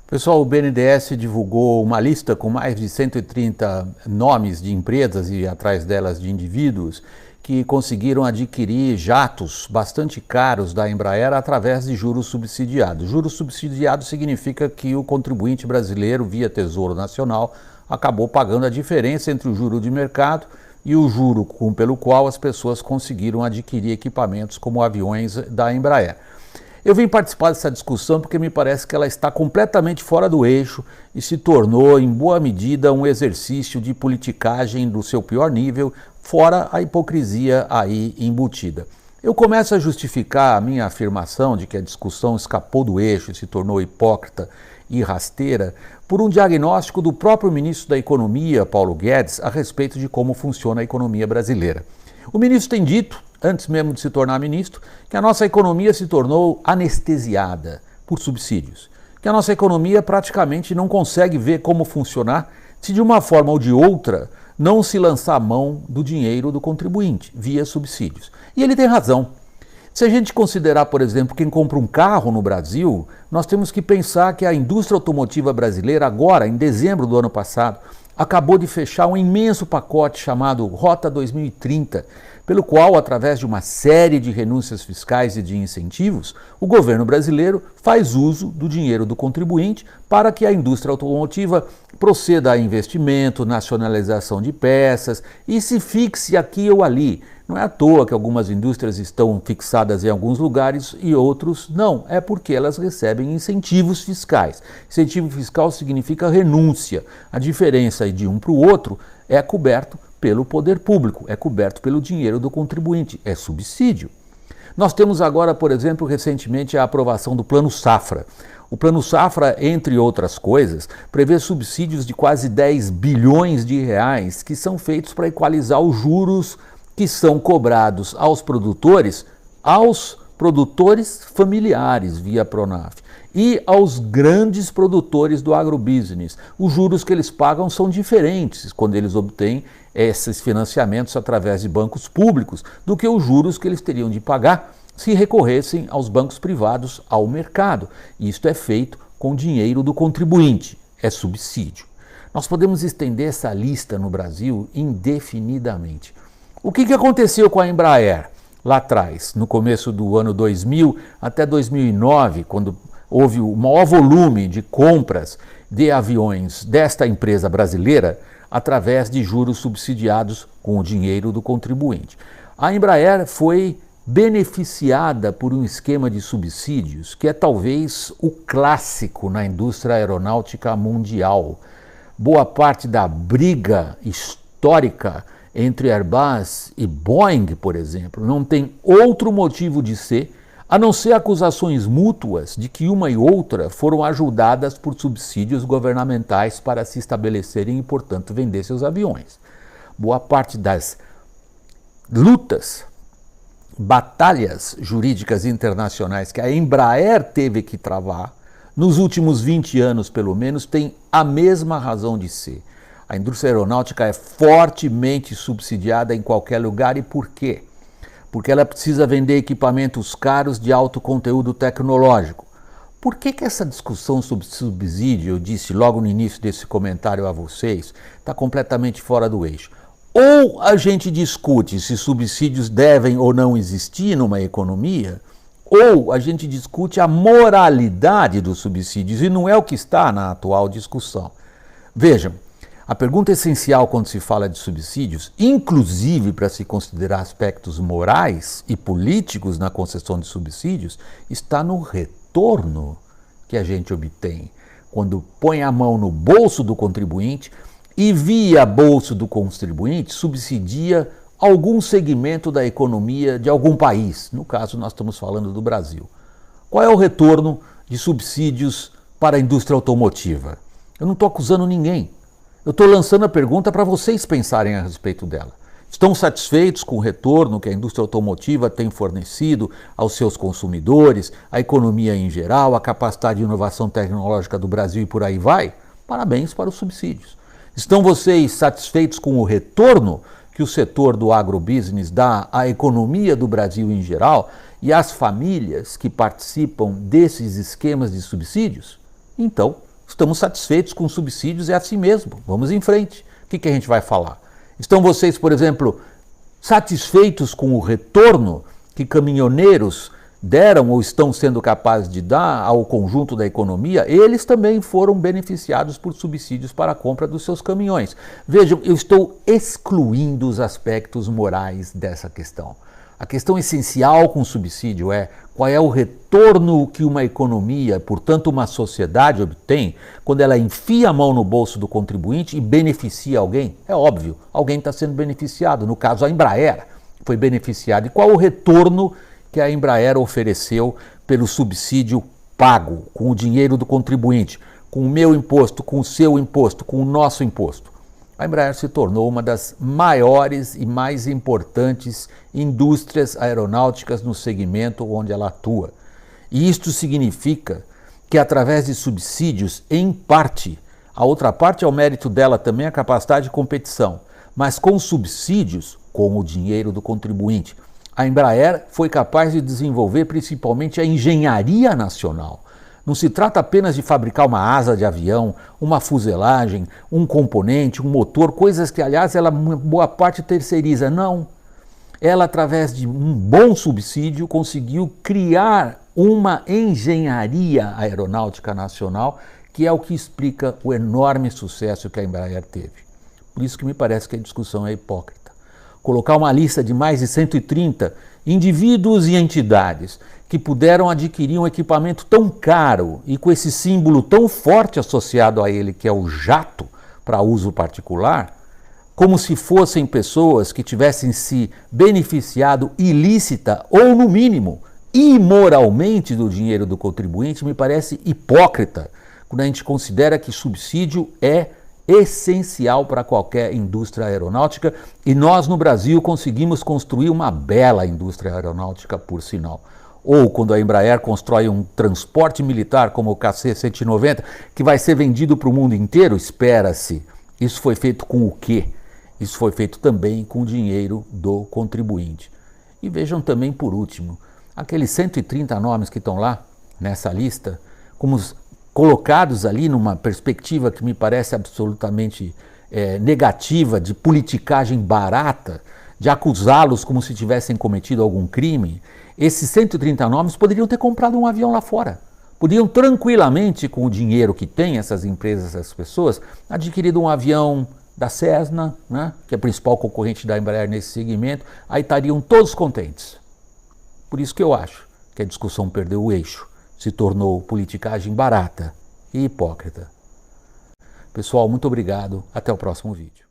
Pessoal, o BNDES divulgou uma lista com mais de 130 nomes de empresas e atrás delas de indivíduos que conseguiram adquirir jatos bastante caros da Embraer através de juros subsidiados. Juros subsidiados significa que o contribuinte brasileiro, via Tesouro Nacional, acabou pagando a diferença entre o juro de mercado e o juro pelo qual as pessoas conseguiram adquirir equipamentos como aviões da Embraer. Eu vim participar dessa discussão porque me parece que ela está completamente fora do eixo e se tornou, em boa medida, um exercício de politicagem do seu pior nível, fora a hipocrisia aí embutida. Eu começo a justificar a minha afirmação de que a discussão escapou do eixo e se tornou hipócrita e rasteira por um diagnóstico do próprio ministro da Economia, Paulo Guedes, a respeito de como funciona a economia brasileira. O ministro tem dito, antes mesmo de se tornar ministro, que a nossa economia se tornou anestesiada por subsídios, que a nossa economia praticamente não consegue ver como funcionar se de uma forma ou de outra não se lançar a mão do dinheiro do contribuinte, via subsídios. E ele tem razão. Se a gente considerar, por exemplo, quem compra um carro no Brasil, nós temos que pensar que a indústria automotiva brasileira agora, em dezembro do ano passado, acabou de fechar um imenso pacote chamado Rota 2030, pelo qual, através de uma série de renúncias fiscais e de incentivos, o governo brasileiro faz uso do dinheiro do contribuinte para que a indústria automotiva proceda a investimento, nacionalização de peças e se fixe aqui ou ali. Não é à toa que algumas indústrias estão fixadas em alguns lugares e outros não, é porque elas recebem incentivos fiscais. Incentivo fiscal significa renúncia. A diferença de um para o outro é coberto pelo poder público, é coberto pelo dinheiro do contribuinte, é subsídio. Nós temos agora, por exemplo, recentemente a aprovação do Plano Safra. O Plano Safra, entre outras coisas, prevê subsídios de quase 10 bilhões de reais que são feitos para equalizar os juros que são cobrados aos produtores familiares via Pronaf e aos grandes produtores do agrobusiness. Os juros que eles pagam são diferentes quando eles obtêm esses financiamentos através de bancos públicos do que os juros que eles teriam de pagar se recorressem aos bancos privados, ao mercado. E isto é feito com dinheiro do contribuinte, é subsídio. Nós podemos estender essa lista no Brasil indefinidamente. O que aconteceu com a Embraer lá atrás, no começo do ano 2000 até 2009, quando houve o maior volume de compras de aviões desta empresa brasileira através de juros subsidiados com o dinheiro do contribuinte? A Embraer foi beneficiada por um esquema de subsídios que é talvez o clássico na indústria aeronáutica mundial. Boa parte da briga histórica entre Airbus e Boeing, por exemplo, não tem outro motivo de ser a não ser acusações mútuas de que uma e outra foram ajudadas por subsídios governamentais para se estabelecerem e, portanto, vender seus aviões. Boa parte das lutas, batalhas jurídicas internacionais que a Embraer teve que travar, nos últimos 20 anos pelo menos, tem a mesma razão de ser. A indústria aeronáutica é fortemente subsidiada em qualquer lugar. E por quê? Porque ela precisa vender equipamentos caros de alto conteúdo tecnológico. Por que essa discussão sobre subsídio, eu disse logo no início desse comentário a vocês, está completamente fora do eixo? Ou a gente discute se subsídios devem ou não existir numa economia, ou a gente discute a moralidade dos subsídios, e não é o que está na atual discussão. Vejam, a pergunta essencial quando se fala de subsídios, inclusive para se considerar aspectos morais e políticos na concessão de subsídios, está no retorno que a gente obtém quando põe a mão no bolso do contribuinte e, via bolso do contribuinte, subsidia algum segmento da economia de algum país. No caso, nós estamos falando do Brasil. Qual é o retorno de subsídios para a indústria automotiva? Eu não estou acusando ninguém. Eu estou lançando a pergunta para vocês pensarem a respeito dela. Estão satisfeitos com o retorno que a indústria automotiva tem fornecido aos seus consumidores, à economia em geral, à capacidade de inovação tecnológica do Brasil e por aí vai? Parabéns para os subsídios. Estão vocês satisfeitos com o retorno que o setor do agrobusiness dá à economia do Brasil em geral e às famílias que participam desses esquemas de subsídios? Então, estamos satisfeitos com subsídios, é assim mesmo, vamos em frente. O que a gente vai falar? Estão vocês, por exemplo, satisfeitos com o retorno que caminhoneiros deram ou estão sendo capazes de dar ao conjunto da economia? Eles também foram beneficiados por subsídios para a compra dos seus caminhões. Vejam, eu estou excluindo os aspectos morais dessa questão. A questão essencial com o subsídio é qual é o retorno que uma economia, portanto uma sociedade, obtém quando ela enfia a mão no bolso do contribuinte e beneficia alguém. É óbvio, alguém está sendo beneficiado, no caso a Embraer foi beneficiada. E qual o retorno que a Embraer ofereceu pelo subsídio pago, com o dinheiro do contribuinte, com o meu imposto, com o seu imposto, com o nosso imposto? A Embraer se tornou uma das maiores e mais importantes indústrias aeronáuticas no segmento onde ela atua. E isto significa que, através de subsídios, em parte, a outra parte é o mérito dela também, a capacidade de competição, mas com subsídios, com o dinheiro do contribuinte, a Embraer foi capaz de desenvolver principalmente a engenharia nacional. Não se trata apenas de fabricar uma asa de avião, uma fuselagem, um componente, um motor, coisas que, aliás, ela boa parte terceiriza. Não. Ela, através de um bom subsídio, conseguiu criar uma engenharia aeronáutica nacional, que é o que explica o enorme sucesso que a Embraer teve. Por isso que me parece que a discussão é hipócrita. Colocar uma lista de mais de 130 indivíduos e entidades que puderam adquirir um equipamento tão caro e com esse símbolo tão forte associado a ele, que é o jato, para uso particular, como se fossem pessoas que tivessem se beneficiado ilícita ou, no mínimo, imoralmente do dinheiro do contribuinte, me parece hipócrita, quando a gente considera que subsídio é essencial para qualquer indústria aeronáutica, e nós no Brasil conseguimos construir uma bela indústria aeronáutica, por sinal. Ou quando a Embraer constrói um transporte militar como o KC-190, que vai ser vendido para o mundo inteiro, espera-se. Isso foi feito com o quê? Isso foi feito também com o dinheiro do contribuinte. E vejam também, por último, aqueles 130 nomes que estão lá nessa lista, como colocados ali numa perspectiva que me parece absolutamente negativa, de politicagem barata, de acusá-los como se tivessem cometido algum crime. Esses 130 nomes poderiam ter comprado um avião lá fora. Podiam tranquilamente, com o dinheiro que tem essas empresas, essas pessoas, adquirido um avião da Cessna, né, que é a principal concorrente da Embraer nesse segmento, aí estariam todos contentes. Por isso que eu acho que a discussão perdeu o eixo, se tornou politicagem barata e hipócrita. Pessoal, muito obrigado. Até o próximo vídeo.